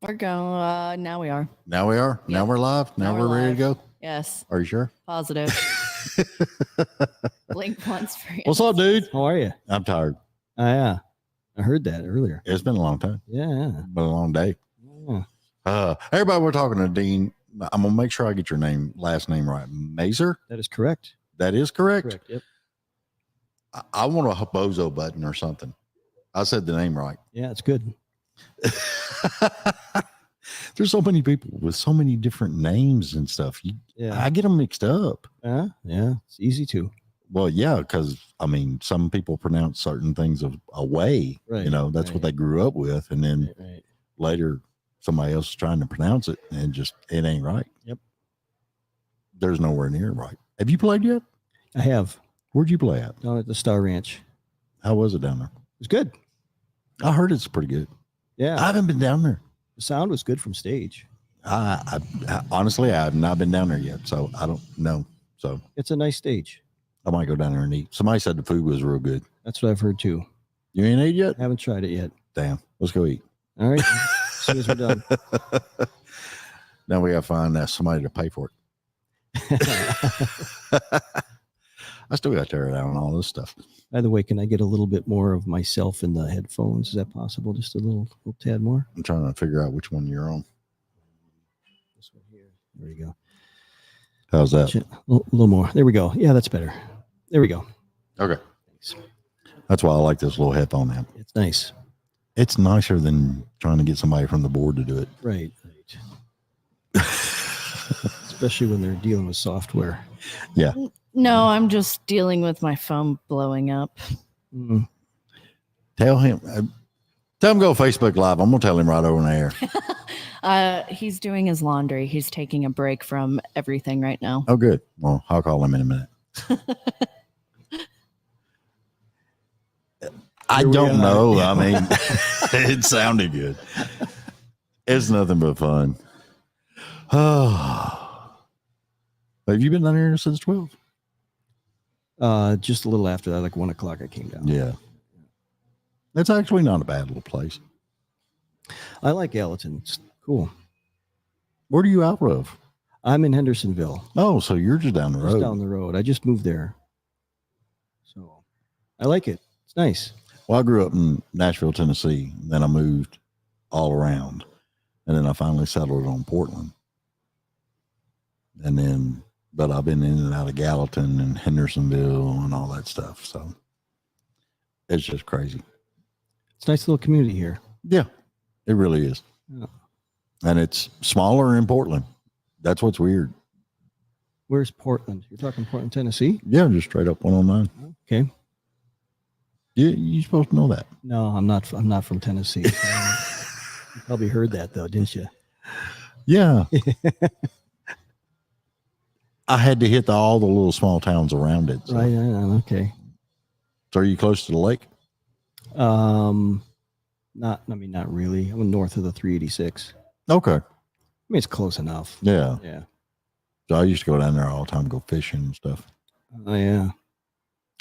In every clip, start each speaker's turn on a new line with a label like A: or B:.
A: We're going. Now we are.
B: Now we are.
A: Yeah.
B: Now we're live. Now we're ready to
A: live.
B: go.
A: Yes.
B: Are you sure?
A: Positive. Blink once for you.
B: What's up, dude?
C: How are you?
B: I'm tired.
C: Oh, yeah. I heard that earlier.
B: It's been a long time.
C: Yeah.
B: Been a long day.
C: Yeah.
B: Everybody, we're talking to Dean. I'm gonna make sure I get your last name right. Mazer.
C: That is correct.
B: That is correct.
C: Correct. Yep.
B: I want a bozo button or something. I said the name right.
C: Yeah, it's good.
B: There's so many people with so many different names and stuff.
C: Yeah.
B: I get them mixed up.
C: Yeah. It's easy to.
B: Well, yeah, because I mean, some people pronounce certain things a way.
C: Right.
B: You know, that's what they grew up with, and then
C: Right.
B: later somebody else is trying to pronounce it, and it ain't right.
C: Yep.
B: There's nowhere near right. Have you played yet?
C: I have.
B: Where'd you play at?
C: Down at the Star Ranch.
B: How was it down there?
C: It was good.
B: I heard it's pretty good.
C: Yeah.
B: I haven't been down there.
C: The sound was good from stage.
B: I honestly, I have not been down there yet, so I don't know. So
C: It's a nice stage.
B: I might go down there and eat. Somebody said the food was real good.
C: That's what I've heard too.
B: You ain't ate yet?
C: Haven't tried it yet.
B: Damn. Let's go eat.
C: All right. As soon as we're done.
B: Now we got to find somebody to pay for it. I still got to tear down all this stuff.
C: By the way, can I get a little bit more of myself in the headphones? Is that possible? Just a little tad more?
B: I'm trying to figure out which one you're on.
C: This one here. There we go.
B: How's that?
C: A little more. There we go. Yeah, that's better. There we go.
B: Okay.
C: Thanks.
B: That's why I like this little headphone amp.
C: It's nice.
B: It's nicer than trying to get somebody from the board to do it.
C: Right. Especially when they're dealing with software.
B: Yeah.
A: No, I'm just dealing with my phone blowing up.
C: Mm.
B: Tell him go Facebook Live. I'm going to tell him right over in the air.
A: He's doing his laundry. He's taking a break from everything right now.
B: Oh, good. Well, I'll call him in a minute. I don't know. I mean, it sounded good. It's nothing but fun. Have you been down here since 12?
C: Just a little after that, like 1 o'clock, I came down.
B: Yeah. It's actually not a bad little place.
C: I like Gallatin. It's cool.
B: Where are you out of?
C: I'm in Hendersonville.
B: Oh, so you're just down the road.
C: Just down the road. I just moved there. So I like it. It's nice.
B: Well, I grew up in Nashville, Tennessee. Then I moved all around. And then I finally settled on Portland. And then, but I've been in and out of Gallatin and Hendersonville and all that stuff. So it's just crazy.
C: It's a nice little community here.
B: Yeah, it really is.
C: Yeah.
B: And it's smaller in Portland. That's what's weird.
C: Where's Portland? You're talking Portland, Tennessee?
B: Yeah, just straight up 109.
C: Okay.
B: You're supposed to know that.
C: No, I'm not from Tennessee. You probably heard that though, didn't you?
B: Yeah. I had to hit all the little small towns around it. So.
C: Right. Okay.
B: So are you close to the lake?
C: Not really. I'm north of the 386.
B: Okay.
C: I mean, it's close enough.
B: Yeah.
C: Yeah.
B: So I used to go down there all the time, go fishing and stuff.
C: Oh yeah.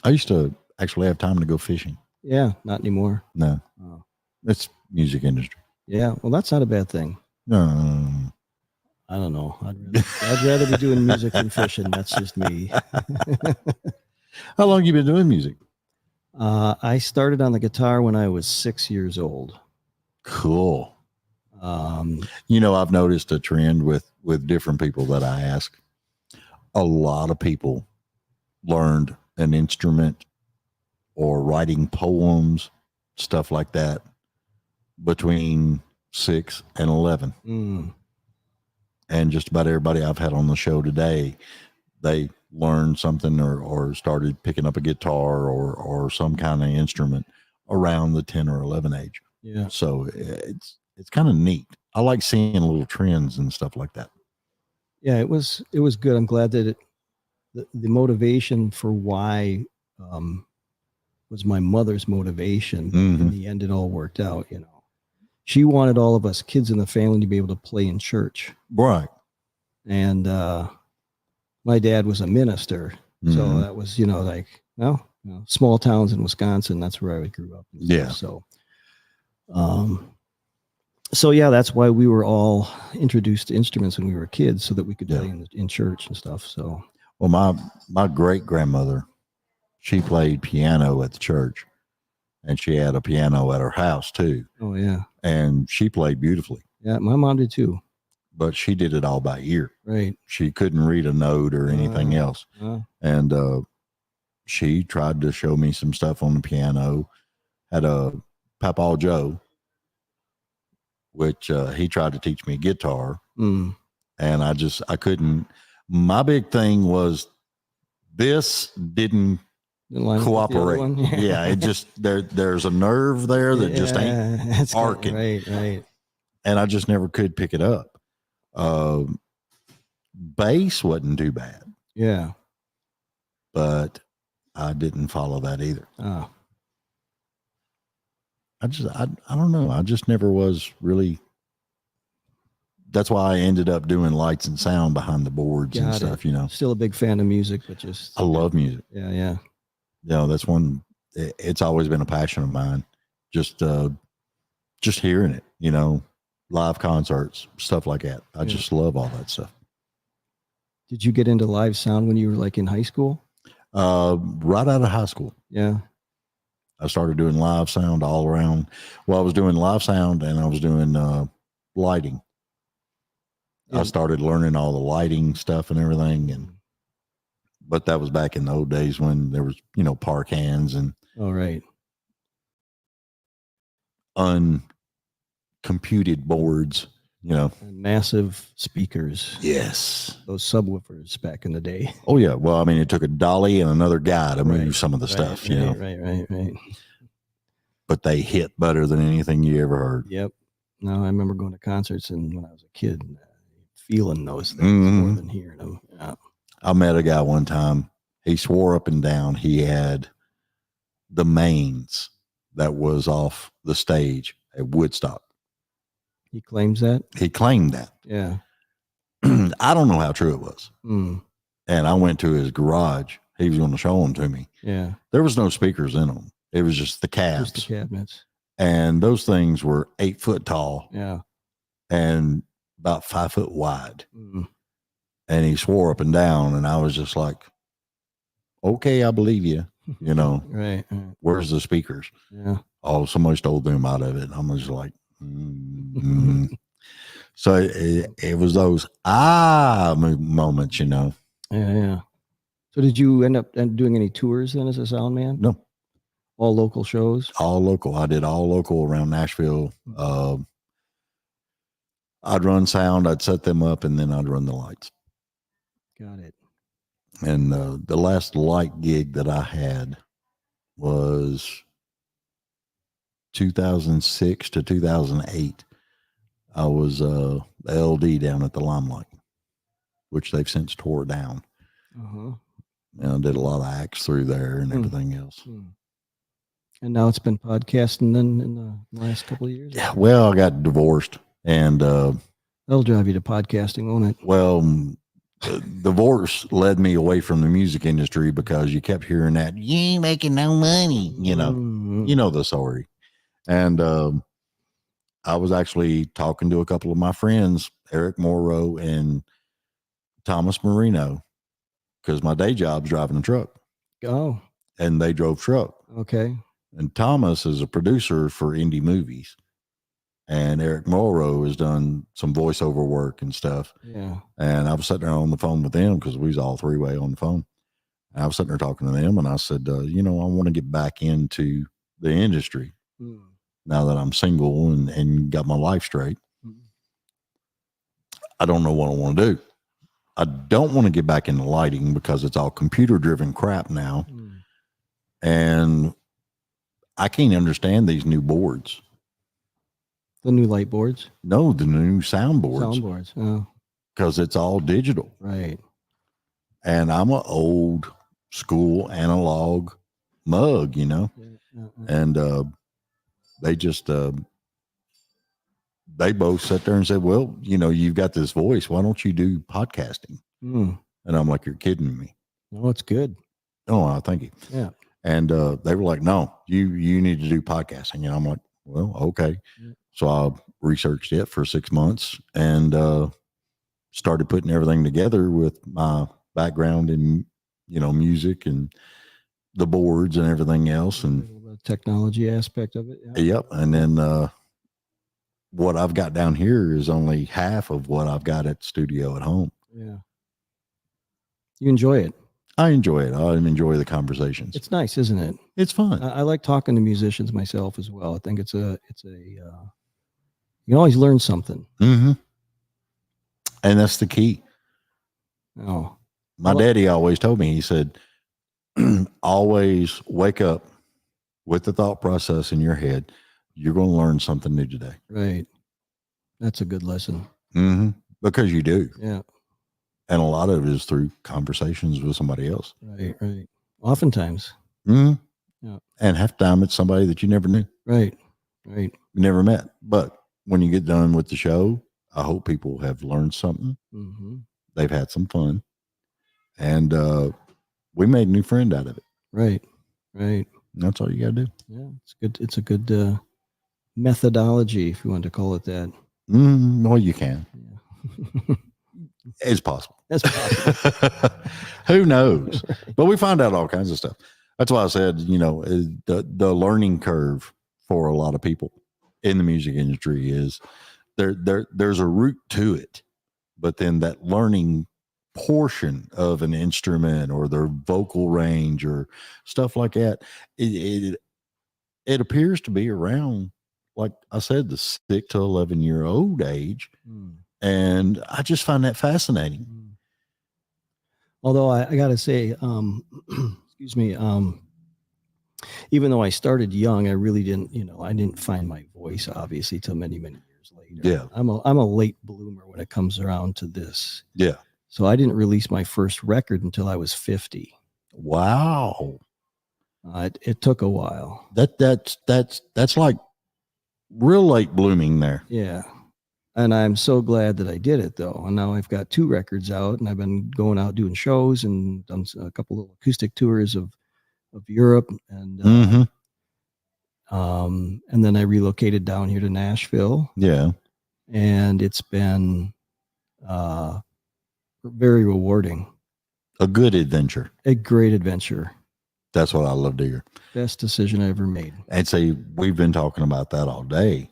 B: I used to actually have time to go fishing.
C: Yeah. Not anymore.
B: No.
C: Oh.
B: It's music industry.
C: Yeah. Well, that's not a bad thing.
B: No.
C: I don't know. I'd rather be doing music than fishing. That's just me.
B: How long you been doing music?
C: I started on the guitar when I was 6 years old.
B: Cool.
C: Um,
B: I've noticed a trend with different people that I ask. A lot of people learned an instrument or writing poems, stuff like that, between 6 and 11. And just about everybody I've had on the show today, they learned something or started picking up a guitar or some kind of instrument around the 10 or 11 age.
C: Yeah.
B: So it's kind of neat. I like seeing little trends and stuff like that.
C: Yeah, it was good. I'm glad that the motivation for why was my mother's motivation.
B: Mm-hmm.
C: In the end, it all worked out. She wanted all of us kids in the family to be able to play in church.
B: Right.
C: And my dad was a minister.
B: Mm-hmm.
C: So that was, small towns in Wisconsin. That's where I grew up.
B: Yeah.
C: So, So yeah, that's why we were all introduced to instruments when we were kids, so that we could
B: Yeah.
C: play in church and stuff. So
B: Well, my great grandmother, she played piano at the church, and she had a piano at her house too,
C: oh yeah,
B: and she played beautifully.
C: yeah, my mom did too.
B: But she did it all by ear.
C: Right.
B: She couldn't read a note or anything else, and she tried to show me some stuff on the piano. Had a Papa Joe, which he tried to teach me guitar, and I couldn't. My big thing was this didn't cooperate. Yeah, it just there's a nerve there that just ain't arcing.
C: Right.
B: And I just never could pick it up. Bass wasn't too bad.
C: Yeah.
B: But I didn't follow that either.
C: Oh.
B: I don't know. I just never was really. That's why I ended up doing lights and sound behind the boards and stuff, you know.
C: Still a big fan of music, but just.
B: I love music.
C: Yeah.
B: You know, that's one, it's always been a passion of mine. Just hearing it, you know, live concerts, stuff like that. I just love all that stuff.
C: Did you get into live sound when you were like in high school?
B: Right out of high school.
C: Yeah.
B: I started doing live sound all around. Well, I was doing live sound and I was doing lighting. I started learning all the lighting stuff and everything. But that was back in the old days when there was, you know, park hands and uncomputed boards, you know.
C: And massive speakers.
B: Yes.
C: Those subwoofers back in the day.
B: Oh, yeah. Well, I mean, it took a dolly and another guy to move some of the stuff, you know.
C: Right.
B: But they hit better than anything you ever heard.
C: Yep. No, I remember going to concerts and when I was a kid, feeling those things more than hearing them. Yeah.
B: I met a guy one time. He swore up and down he had the mains that was off the stage at Woodstock.
C: He claims that?
B: He claimed that.
C: Yeah.
B: I don't know how true it was.
C: And
B: I went to his garage. He was going to show them to me.
C: Yeah.
B: There was no speakers in them. It was just the cabs.
C: Just the cabinets.
B: And those things were 8 foot tall.
C: Yeah.
B: And about 5 foot wide. And he swore up and down. And I was just like, okay, I believe you. You know,
C: right.
B: Where's the speakers?
C: Yeah.
B: Oh, somebody stole them out of it. I'm just like, So it was those moments, you know.
C: Yeah. So did you end up doing any tours then as a sound man?
B: No.
C: All local shows?
B: All local. I did all local around Nashville. I'd run sound, I'd set them up, and then I'd run the lights.
C: Got it.
B: And the last light gig that I had was 2006 to 2008. I was LD down at the Limelight, which they've since tore down. And I did a lot of acts through there and everything else.
C: And now it's been podcasting then in the last couple of years?
B: Yeah, well, I got divorced and
C: that'll drive you to podcasting, won't it?
B: Well, divorce led me away from the music industry because you kept hearing that you ain't making no money, you know. You know the story. And I was actually talking to a couple of my friends, Eric Morrow and Thomas Marino, because my day job's driving a truck.
C: Oh.
B: And they drove truck.
C: Okay.
B: And Thomas is a producer for indie movies. And Eric Morrow has done some voiceover work and stuff.
C: Yeah.
B: And I was sitting there on the phone with them because we was all three-way on the phone. And I was sitting there talking to them and I said, you know, I want to get back into the industry now that I'm single and got my life straight. I don't know what I want to do. I don't want to get back into lighting because it's all computer-driven crap now. And I can't understand these new boards.
C: The new light boards?
B: No, the new soundboards.
C: Soundboards, oh.
B: Because it's all digital.
C: Right.
B: And I'm an old school analog mug, you know. And they just they both sat there and said, well, you know, you've got this voice. Why don't you do podcasting? And I'm like, you're kidding me.
C: No, it's good.
B: Oh, thank you.
C: Yeah.
B: And they were like, no, you need to do podcasting. And I'm like, well, okay. So I researched it for 6 months and started putting everything together with my background in, music and the boards and everything else. And
C: the technology aspect of it. Yeah.
B: yep. And then what I've got down here is only half of what I've got at the studio at home.
C: Yeah. You enjoy it.
B: I enjoy it. I enjoy the conversations.
C: It's nice, isn't it?
B: It's fun.
C: I like talking to musicians myself as well. I think it's a you can always learn something.
B: Mm-hmm. And that's the key.
C: Oh,
B: My daddy always told me, he said, always wake up with the thought process in your head. You're going to learn something new today.
C: right. That's a good lesson.
B: Mm-hmm. Because you do.
C: Yeah.
B: And a lot of it is through conversations with somebody else.
C: Right. Right. Oftentimes.
B: Mm-hmm.
C: Yeah.
B: And half the time it's somebody that you never knew.
C: Right. Right.
B: You never met. But when you get done with the show, I hope people have learned something.
C: Mm-hmm.
B: They've had some fun. And we made a new friend out of it.
C: Right. Right.
B: And that's all you got to do.
C: Yeah. It's good. It's a good methodology, if you want to call it that.
B: Well, you can.
C: Yeah.
B: It's possible.
C: That's possible.
B: Who knows?
C: Right.
B: But we find out all kinds of stuff. That's why I said, the learning curve for a lot of people in the music industry is there's a route to it, but then that learning portion of an instrument or their vocal range or stuff like that, it appears to be around, like I said, the 6 to 11-year-old age. And I just find that fascinating.
C: Although I got to say, excuse me, even though I started young, I really didn't, I didn't find my voice obviously till many, many years later.
B: Yeah.
C: I'm a late bloomer when it comes around to this.
B: Yeah.
C: So I didn't release my first record until I was 50.
B: Wow.
C: It took a while.
B: That's like real late blooming there.
C: Yeah. And I'm so glad that I did it, though. And now I've got 2 records out, and I've been going out doing shows and done a couple of acoustic tours of Europe, and and then I relocated down here to Nashville.
B: Yeah,
C: and it's been very rewarding.
B: A good adventure.
C: A great adventure.
B: That's what I love to hear.
C: Best decision I ever made.
B: And say we've been talking about that all day,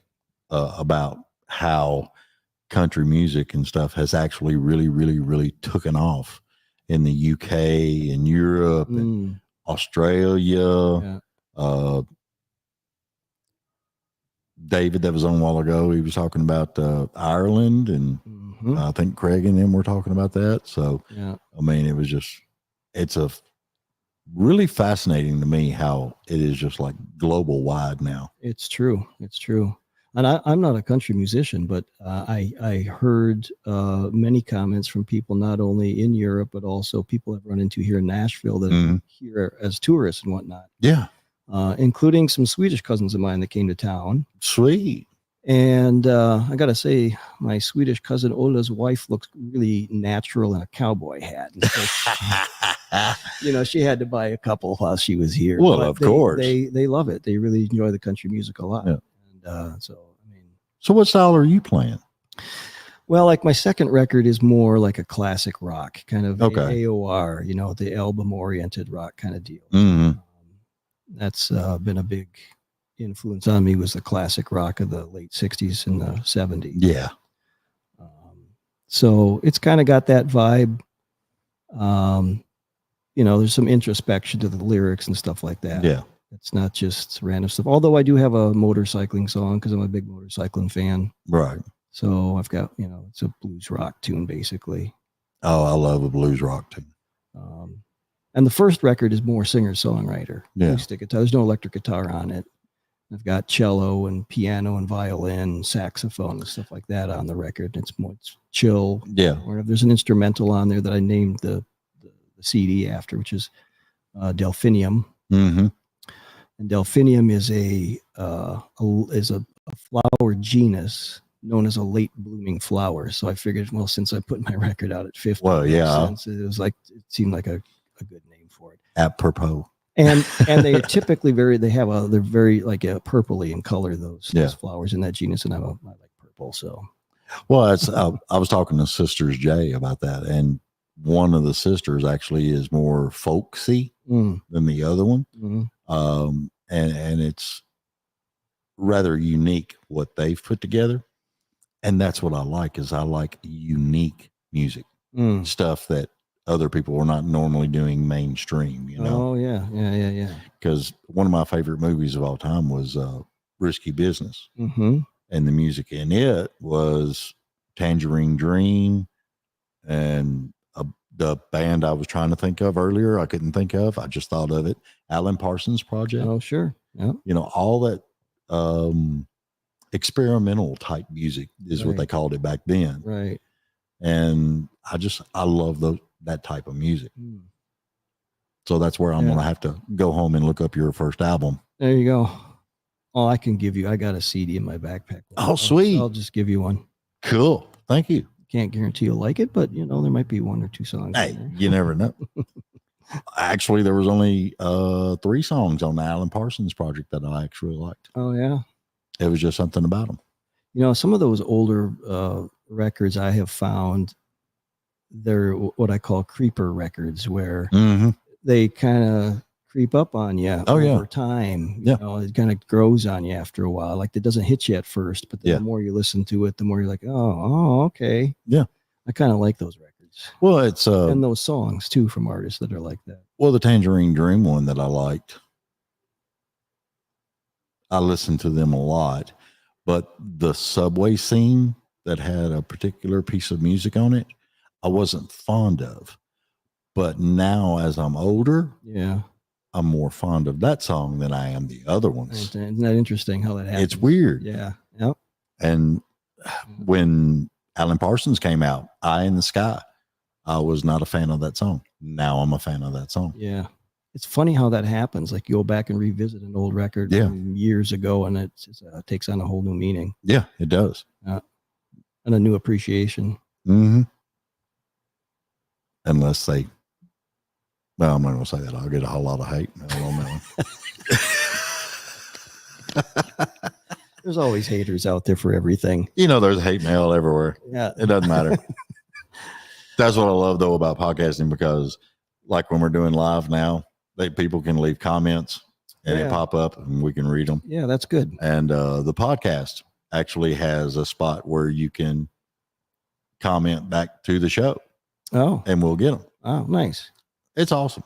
B: about how country music and stuff has actually really, really, really taken off in the UK and Europe and Australia.
C: Yeah.
B: David, that was on a while ago, he was talking about Ireland, and I think Craig and them were talking about that. So,
C: yeah.
B: I mean, it's a really fascinating to me how it is just like global wide now.
C: It's true. It's true. And I'm not a country musician, but I heard many comments from people not only in Europe, but also people I've run into here in Nashville that are here as tourists and whatnot.
B: Yeah.
C: Including some Swedish cousins of mine that came to town.
B: Sweet.
C: And I got to say, my Swedish cousin Ola's wife looks really natural in a cowboy hat. And so she had to buy a couple while she was here.
B: Well,
C: but
B: of course.
C: They love it. They really enjoy the country music a lot.
B: Yeah.
C: And
B: So what style are you playing?
C: Well, like my second record is more like a classic rock, kind of AOR, the album-oriented rock kind of deal.
B: Mm-hmm.
C: That's been a big influence on me, was the classic rock of the late 60s and the 70s.
B: Yeah.
C: So it's kind of got that vibe. There's some introspection to the lyrics and stuff like that.
B: Yeah.
C: It's not just random stuff. Although I do have a motorcycling song because I'm a big motorcycling fan.
B: Right.
C: So I've got, it's a blues rock tune basically.
B: Oh, I love a blues rock tune.
C: And the first record is more singer-songwriter.
B: Yeah.
C: Acoustic guitar. There's no electric guitar on it. I've got cello and piano and violin, and saxophone and stuff like that on the record. It's chill.
B: Yeah.
C: Or there's an instrumental on there that I named the CD after, which is Delphinium.
B: Mm-hmm.
C: And Delphinium is a flower genus known as a late blooming flower. So I figured, well, since I put my record out at 50,
B: Well, yeah.
C: it seemed like a good name for it.
B: Apropos.
C: And they're typically they're very like purpley in color, those flowers in that genus. And I like purple. So,
B: well, it's, I was talking to Sisters Jay about that. And one of the sisters actually is more folksy than the other one. And it's rather unique what they've put together. And that's what I like is I like unique music, stuff that other people are not normally doing mainstream, you know?
C: Oh yeah.
B: Because one of my favorite movies of all time was Risky Business. And the music in it was Tangerine Dream and the band I was trying to think of earlier, I couldn't think of. I just thought of it. Alan Parsons Project.
C: Oh, sure. Yeah.
B: You know, all that experimental type music is what they called it back then.
C: Right.
B: And I love that type of music. So that's where I'm going to have to go home and look up your first album.
C: There you go. Oh, I got a CD in my backpack.
B: Oh, sweet.
C: I'll just give you one.
B: Cool. Thank you.
C: Can't guarantee you'll like it, but there might be one or two songs.
B: Hey, you never know. Actually, there was only 3 songs on the Alan Parsons Project that I actually liked.
C: Oh, yeah.
B: It was just something about them.
C: Some of those older records I have found, they're what I call creeper records, where they kind of creep up on you over time. It kind of grows on you after a while. Like it doesn't hit you at first, but the more you listen to it, the more you're like, oh, okay. Yeah. I kind of like those records.
B: Well, it's
C: and those songs too from artists that are like that.
B: Well, the Tangerine Dream one that I liked, I listened to them a lot, but the subway scene that had a particular piece of music on it, I wasn't fond of. But now as I'm older, I'm more fond of that song than I am the other ones.
C: Isn't that interesting how that happens?
B: It's weird.
C: Yeah. Yep.
B: And when Alan Parsons came out, Eye in the Sky, I was not a fan of that song. Now I'm a fan of that song.
C: Yeah. It's funny how that happens. Like you go back and revisit an old record from years ago and it takes on a whole new meaning.
B: Yeah, it does.
C: And a new appreciation.
B: Unless they, well, I'm not going to say that. I'll get a whole lot of hate mail on that one.
C: There's always haters out there for everything.
B: There's hate mail everywhere.
C: Yeah.
B: It doesn't matter. That's what I love though about podcasting, because like when we're doing live now, people can leave comments and they pop up and we can read them.
C: Yeah, that's good.
B: And the podcast actually has a spot where you can comment back to the show.
C: Oh.
B: And we'll get them.
C: Oh, nice.
B: It's awesome.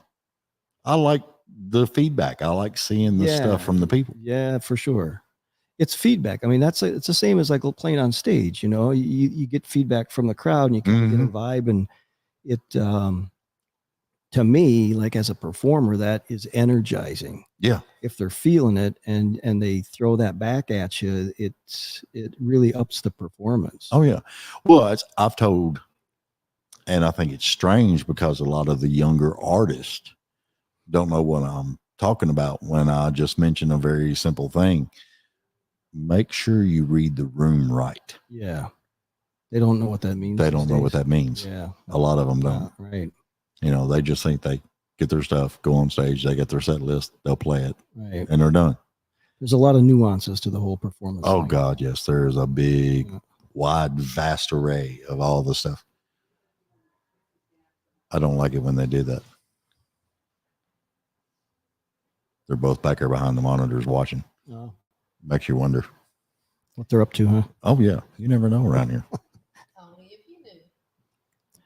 B: I like the feedback. I like seeing the stuff from the people.
C: Yeah, for sure. It's feedback. I mean, it's the same as like playing on stage. You get feedback from the crowd and you kind of get a vibe, and it to me, like as a performer, that is energizing.
B: Yeah.
C: If they're feeling it and they throw that back at you, it really ups the performance.
B: Oh yeah. Well, I've told, and I think it's strange because a lot of the younger artists don't know what I'm talking about when I just mention a very simple thing. Make sure you read the room right.
C: Yeah. They don't know what that means.
B: They don't know what that means.
C: Yeah.
B: A lot of them don't.
C: Right.
B: They just think they get their stuff, go on stage, they get their set list, they'll play it,
C: right,
B: and they're done.
C: There's a lot of nuances to the whole performance.
B: Oh, God, yes. There's a big, wide, vast array of all the stuff. I don't like it when they do that. They're both back there behind the monitors watching.
C: Oh.
B: Makes you wonder
C: what they're up to, huh?
B: Oh, yeah. You never know around here.
D: Only if you knew.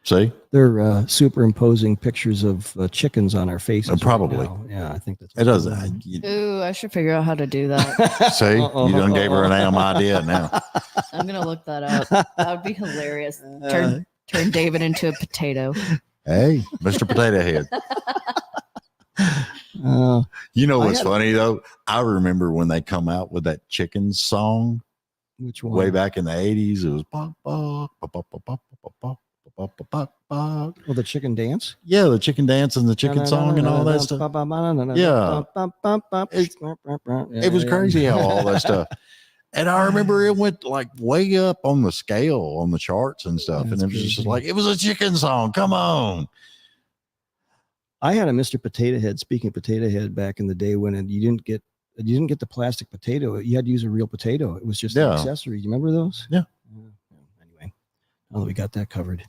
B: See?
C: They're superimposing pictures of chickens on our faces.
B: Probably.
C: Right, yeah, I think that's
B: it does.
A: Ooh, I should figure out how to do that.
B: See? You done gave her an damn idea now.
A: I'm going to look that up. That would be hilarious. Turn David into a potato.
B: Hey, Mr. Potato Head. What's funny though? I remember when they come out with that chicken song.
C: Which one?
B: Way back in the 80s, it was bok, bok, bok, bok, bok, bok, bok, bok, bok, bok, bok, bok.
C: Oh, the chicken dance?
B: Yeah, the chicken dance and the chicken song and all that stuff. Yeah. It was crazy how all that stuff. And I remember it went like way up on the scale on the charts and stuff. And it was just like, it was a chicken song. Come on.
C: I had a Mr. Potato Head. Speaking of Potato Head, back in the day when you didn't get the plastic potato, you had to use a real potato. It was just an accessory. You remember those?
B: Yeah.
C: Anyway, now that we got that covered,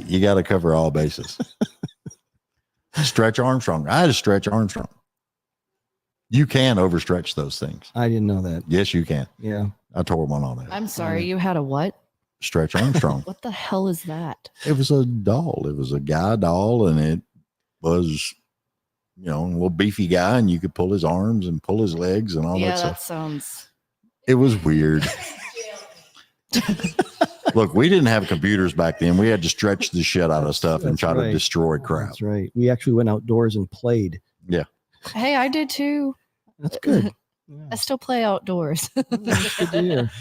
B: You got to cover all bases. Stretch Armstrong. I had a Stretch Armstrong. You can overstretch those things.
C: I didn't know that.
B: Yes, you can.
C: Yeah.
B: I tore one on that.
A: I'm sorry, you had a what?
B: Stretch Armstrong.
A: What the hell is that?
B: It was a doll. It was a guy doll, and it was, a little beefy guy, and you could pull his arms and pull his legs and all that stuff.
A: That sounds.
B: It was weird. Look, we didn't have computers back then. We had to stretch the shit out of stuff and try to destroy crap.
C: That's right. We actually went outdoors and played.
B: Yeah.
A: Hey, I did too.
C: That's good. Yeah.
A: I still play outdoors.
C: That's good to hear.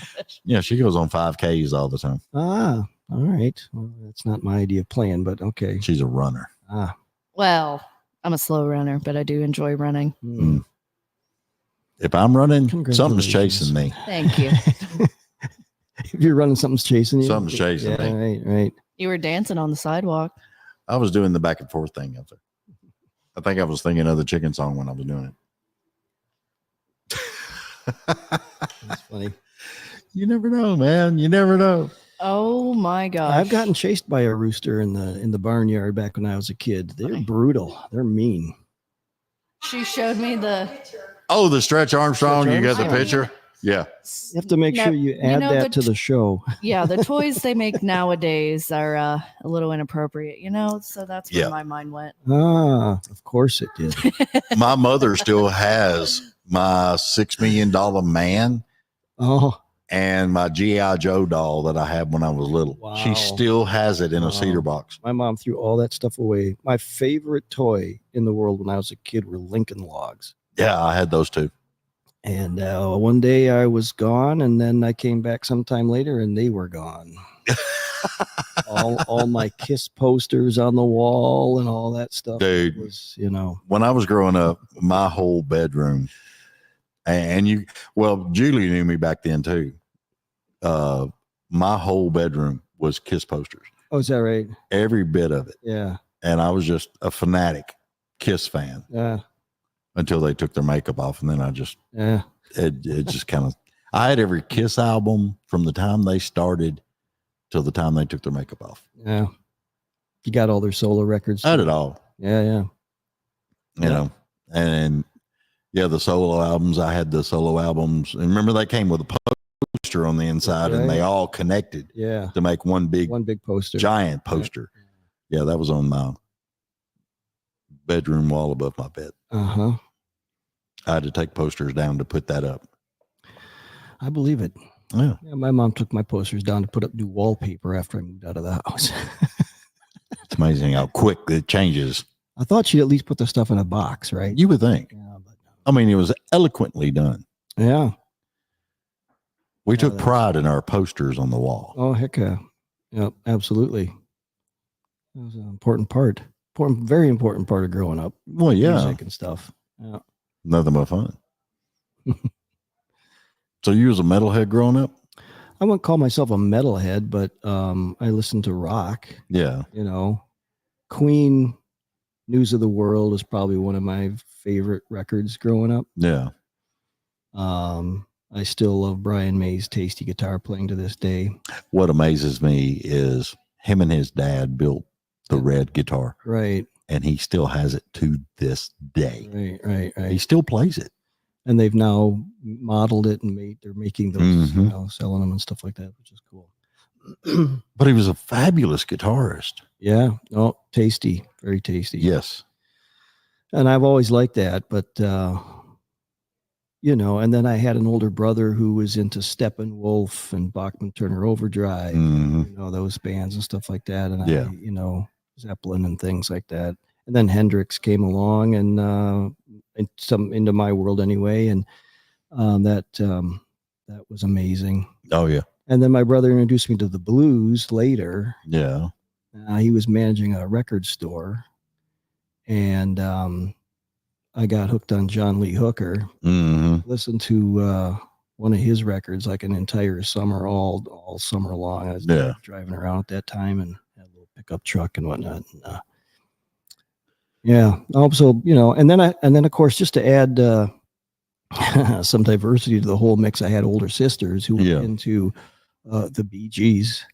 B: Yeah, she goes on 5Ks all the time.
C: Ah, all right. Well, that's not my idea of playing, but okay.
B: She's a runner.
C: Ah.
A: Well, I'm a slow runner, but I do enjoy running.
B: Mm. If I'm running, something's chasing me.
A: Thank you.
C: If you're running, something's chasing you.
B: Something's chasing me.
C: Right.
A: You were dancing on the sidewalk.
B: I was doing the back and forth thing up there. I think I was thinking of the chicken song when I was doing it.
C: That's funny.
B: You never know, man. You never know.
A: Oh my gosh.
C: I've gotten chased by a rooster in the barnyard back when I was a kid. They're brutal. They're mean.
A: She showed me the.
B: Oh, the Stretch Armstrong.
C: Stretch
B: You got the
A: Armstrong.
B: picture? Yeah.
C: You have to make sure you add that to the show.
A: Yeah, the toys they make nowadays are a little inappropriate, so that's where my mind went.
C: Ah, of course it did.
B: My mother still has my $6 million man.
C: Oh,
B: and my G.I. Joe doll that I had when I was little.
C: Wow.
B: She still has it in a cedar box.
C: My mom threw all that stuff away. My favorite toy in the world when I was a kid were Lincoln Logs.
B: Yeah, I had those too.
C: And one day I was gone, and then I came back sometime later, and they were gone. all my Kiss posters on the wall and all that stuff.
B: Dude,
C: was,
B: when I was growing up, my whole bedroom, and Julie knew me back then too. My whole bedroom was Kiss posters.
C: Oh, is that right?
B: Every bit of it.
C: Yeah.
B: And I was just a fanatic Kiss fan.
C: Yeah.
B: Until they took their makeup off, and then I just it just kind of. I had every Kiss album from the time they started till the time they took their makeup off.
C: Yeah. You got all their solo records.
B: I had it all.
C: Yeah.
B: And the solo albums. I had the solo albums, and remember they came with a poster on the inside, and they all connected.
C: Yeah.
B: To make one big
C: poster,
B: giant poster. Yeah, that was on my bedroom wall above my bed.
C: Uh-huh.
B: I had to take posters down to put that up.
C: I believe it.
B: Yeah.
C: My mom took my posters down to put up new wallpaper after I moved out of the house.
B: It's amazing how quick it changes.
C: I thought she'd at least put the stuff in a box, right?
B: You would think.
C: Yeah, but
B: I mean, it was eloquently done.
C: Yeah.
B: We took pride in our posters on the wall.
C: Oh, heck yeah. Yep, absolutely. That was an important part. Very important part of growing up.
B: Well, yeah.
C: Music and stuff. Yeah.
B: Nothing but fun. So you was a metalhead growing up?
C: I wouldn't call myself a metalhead, but I listened to rock.
B: Yeah.
C: Queen, News of the World is probably one of my favorite records growing up.
B: Yeah.
C: I still love Brian May's tasty guitar playing to this day.
B: What amazes me is him and his dad built the red guitar.
C: Right.
B: And he still has it to this day.
C: Right.
B: He still plays it.
C: And they've now modeled it and they're making those, selling them and stuff like that, which is cool.
B: But he was a fabulous guitarist.
C: Yeah. Oh, tasty. Very tasty.
B: Yes.
C: And I've always liked that, but, and then I had an older brother who was into Steppenwolf and Bachman Turner Overdrive, those bands and stuff like that. And I, Zeppelin and things like that. And then Hendrix came along and into my world anyway. And that was amazing.
B: Oh, yeah.
C: And then my brother introduced me to the blues later.
B: Yeah.
C: He was managing a record store. And I got hooked on John Lee Hooker. Listened to one of his records like an entire summer, all summer long. I was driving around at that time and had a little pickup truck and whatnot. And, Yeah. Also, and then of course, just to add some diversity to the whole mix, I had older sisters who
B: Yeah.
C: were into the Bee Gees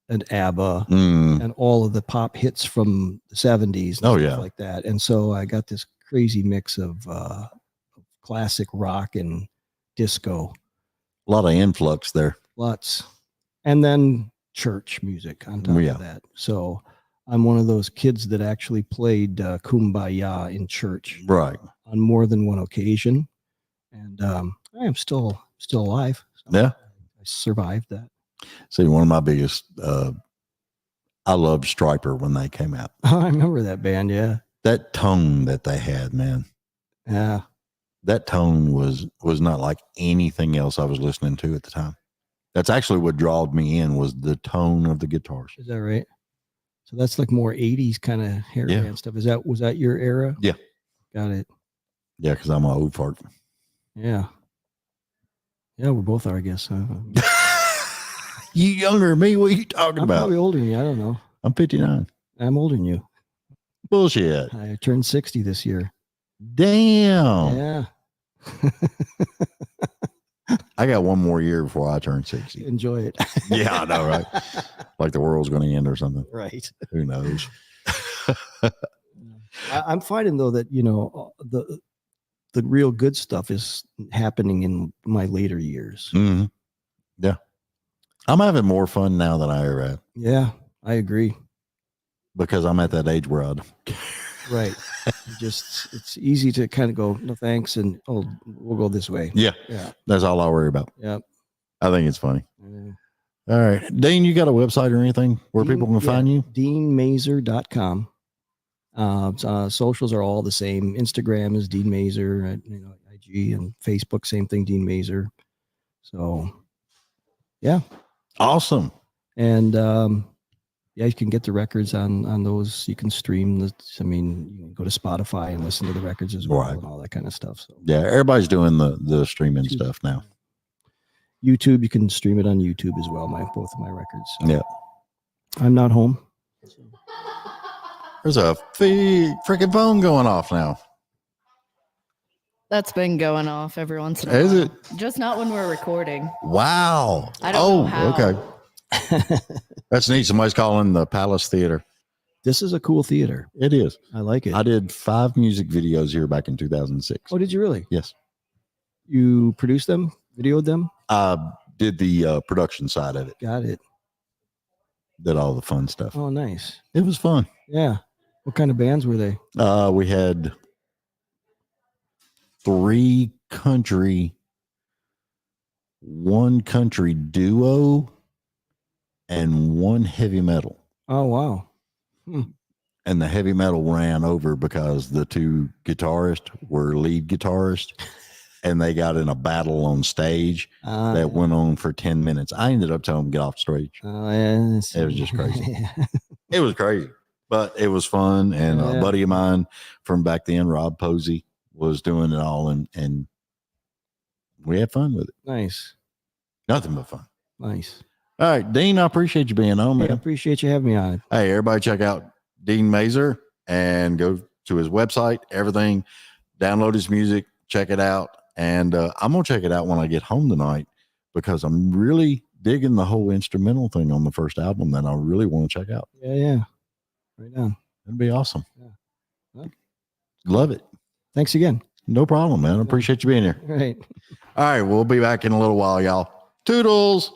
C: and ABBA
B: Mm.
C: and all of the pop hits from the 70s and
B: Oh,
C: stuff
B: yeah.
C: like that. And so I got this crazy mix of classic rock and disco,
B: A lot of influx there.
C: lots, and then church music on top
B: Yeah.
C: of that. So I'm one of those kids that actually played Kumbaya in church
B: Right.
C: on more than one occasion. And I am still alive. So
B: Yeah.
C: I survived that.
B: See, one of my biggest, I loved Striper when they came out.
C: I remember that band. Yeah.
B: That tone that they had, man,
C: Yeah.
B: that tone was not like anything else I was listening to at the time. That's actually what drawed me in, was the tone of the guitars.
C: Is that right? So that's like more 80s kind of hair
B: Yeah.
C: band stuff. Was that your era?
B: Yeah.
C: Got it.
B: Yeah, because I'm an old fart.
C: Yeah. Yeah, we both are, I guess.
B: You younger than me? What are you talking
C: I'm
B: about?
C: probably older than you. I don't know.
B: I'm 59.
C: I'm older than you.
B: Bullshit.
C: I turned 60 this year.
B: Damn.
C: Yeah.
B: I got one more year before I turn 60.
C: Enjoy it.
B: Yeah, I know, right? Like the world's going to end or something.
C: Right.
B: Who knows?
C: I'm finding though that the real good stuff is happening in my later years.
B: Mm-hmm. Yeah. I'm having more fun now than I ever had,
C: Yeah, I agree.
B: because I'm at that age where I don't care.
C: Right. It's easy to kind of go, no thanks, and we'll go this way.
B: Yeah.
C: Yeah.
B: That's all I worry about.
C: Yeah.
B: I think it's funny.
C: Yeah.
B: All right. Dean, you got a website or anything where people can find you?
C: DeanMazer.com. Socials are all the same. Instagram is Dean Mazer, IG, and Facebook, same thing, Dean Mazer. So, yeah.
B: Awesome.
C: And yeah, you can get the records on those. You can stream you can go to Spotify and listen to the records as well,
B: Right.
C: and all that kind of stuff. So
B: Yeah, everybody's doing the streaming stuff now.
C: YouTube, you can stream it on YouTube as well. Both of my records. So
B: Yeah.
C: I'm not home.
B: There's a freaking phone going off now.
A: That's been going off every once in a
B: Is
A: while.
B: it?
A: Just not when we're recording.
B: Wow.
A: I don't know how.
B: Okay. That's neat. Somebody's calling the Palace Theater.
C: This is a cool theater.
B: It is.
C: I like it.
B: I did 5 music videos here back in 2006.
C: Oh, did you really?
B: Yes.
C: You produced them, videoed them?
B: I did the production side of it,
C: Got it.
B: did all the fun stuff.
C: Oh, nice.
B: It was fun.
C: Yeah. What kind of bands were they?
B: We had 3 country, 1 country duo, and 1 heavy metal.
C: Oh, wow.
B: And the heavy metal ran over because the 2 guitarists were lead guitarists, and they got in a battle on stage that went on for 10 minutes. I ended up telling them to get off stage.
C: It
B: was just crazy.
C: Yeah.
B: It was crazy, but it was fun. And
C: Yeah.
B: a buddy of mine from back then, Rob Posey, was doing it all, and we had fun with it.
C: Nice.
B: Nothing but fun.
C: Nice.
B: All right, Dean, I appreciate you being on,
C: I
B: man.
C: appreciate you having me on.
B: Hey, everybody check out Dean Mazer and go to his website, everything, download his music, check it out. And I'm going to check it out when I get home tonight, because I'm really digging the whole instrumental thing on the first album that I really want to check out.
C: Yeah. Right on.
B: It'd be awesome.
C: Yeah. Well,
B: Love it.
C: thanks again.
B: No problem, man. I appreciate you being here.
C: All right.
B: All right, we'll be back in a little while, y'all. Toodles.